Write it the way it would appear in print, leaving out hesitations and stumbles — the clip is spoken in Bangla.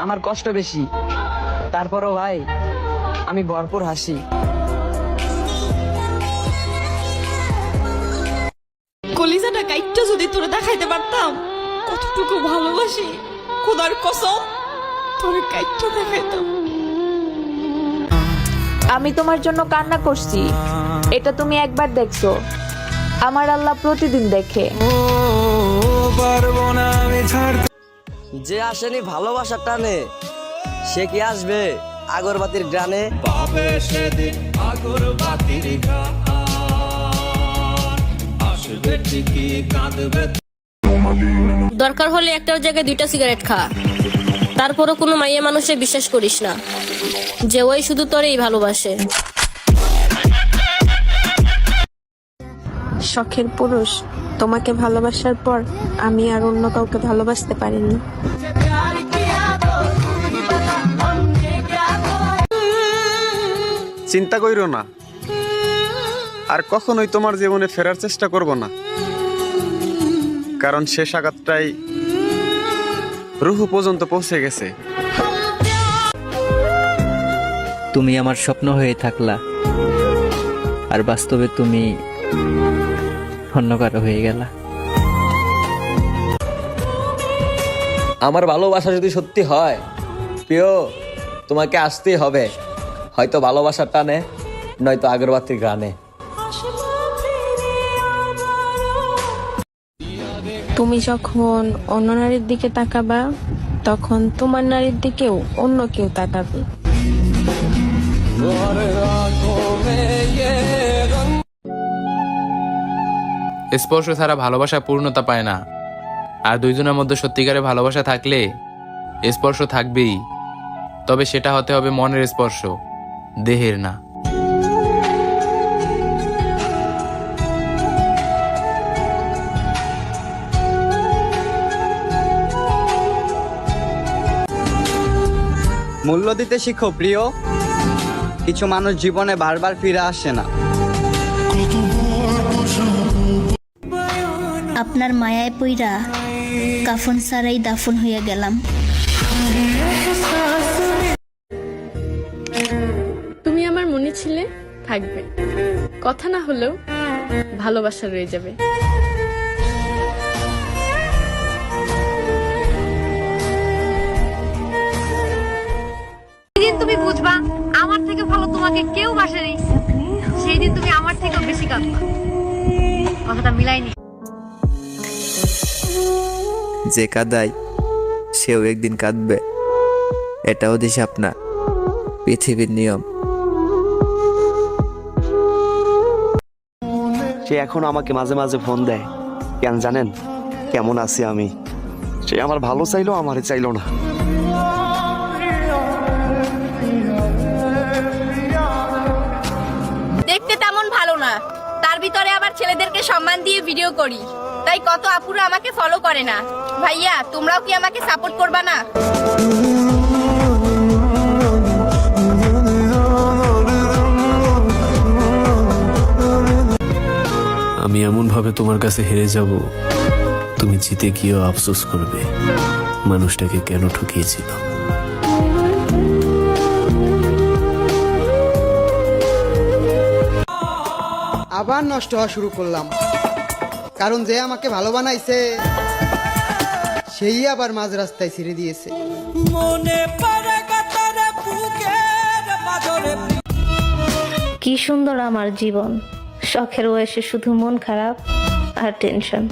আমার কষ্ট বেশি, তারপরও ভাই আমি ভরপুর হাসি। কলিজাটা কাইটটা যদি তোরে দেখাইতে পারতাম কতটুকু ভালোবাসি, খোদার কসম তোরে কাইটটা দেখাইতাম। আমি তোমার জন্য কান্না করছি, এটা তুমি একবার দেখছো, আমার আল্লাহ প্রতিদিন দেখে। যে আসেনি ভালোবাসার টানে, সে কি আসবে আগরবাতির গ্রানে? দরকার হলে একটার জায়গায় 2টা সিগারেট খা, তারপরও কোনো মাইয়া মানুষে বিশ্বাস করিস না যে ওই শুধু তোরেই ভালোবাসে। শখের পুরুষ, তোমাকে ভালোবাসার পর আমি আর অন্য কাউকে ভালোবাসতে পারিনি। চিন্তা কইরো না, আর কখনোই তোমার জীবনে ফেরার চেষ্টা করব না, কারণ শেষ আঘাতটাই রুহু পর্যন্ত পৌঁছে গেছে। তুমি আমার স্বপ্ন হয়ে থাকলা, আর বাস্তবে তুমি অন্য কারো হয়ে গেলা। আমার ভালোবাসা যদি সত্যি হয় প্রিয়, তোমাকে আসতেই হবে, হয়তো ভালোবাসার টানে, নয়তো আগরবাতির গ্রানে। তুমি যখন অন্য নারীর দিকে তাকাবা, তখন তোমার নারীর দিকেও অন্য কেউ তাকাবে। স্পর্শ ছাড়া ভালোবাসা পূর্ণতা পায় না, আর দুইজনের মধ্যে সত্যিকারের ভালোবাসা থাকলে স্পর্শ থাকবেই, তবে সেটা হতে হবে মনের স্পর্শ, দেহের না। মূল্য দিতে শিখো প্রিয়, কিছু মানুষ জীবনে বারবার ফিরে আসে না। আপনার মায়ায় পইরা কাফন সারাই দাফন হইয়া গেলাম। তুমি আমার মনে ছিলে, থাকবে, কথা না হলেও ভালোবাসা রয়ে যাবে। যেদিন তুমি বুঝবা আমার থেকে ভালো তোমাকে কেউ বাসেনি, সেই দিন তুমি আমার থেকেও বেশি কাঁদবা। কথাটা মিলাইনি। যে কাঁদায় সেও একদিন কাঁদবে, এটাও হিসাব না, পৃথিবীর নিয়ম। সে এখন আমাকে মাঝে মাঝে ফোন দেয়, কেন জানেন কেমন আছি আমি? সে আমার ভালো চাইলো, আমারে চাইলো না। দেখতে তেমন ভালো না, তার ভিতরে আবার ছেলেদেরকে সম্মান দিয়ে ভিডিও করি, তাই কত আপুরা আমাকে ফলো করে না। ভাইয়া তোমরাও কি আমাকে সাপোর্ট করবা না? আমি এমন ভাবে তোমার কাছে হেরে যাব, তুমি জিতে গিয়েও আফসোস করবে মানুষটাকে কেন ঠকিয়েছিল। আবার নষ্ট হওয়া শুরু করলাম, কারণ যে আমাকে ভালো বানাইছে সেই আবার মাঝ রাস্তায় ছেড়ে দিয়েছে। কি সুন্দর আমার জীবন, শখের বয়সে শুধু মন খারাপ আর টেনশন।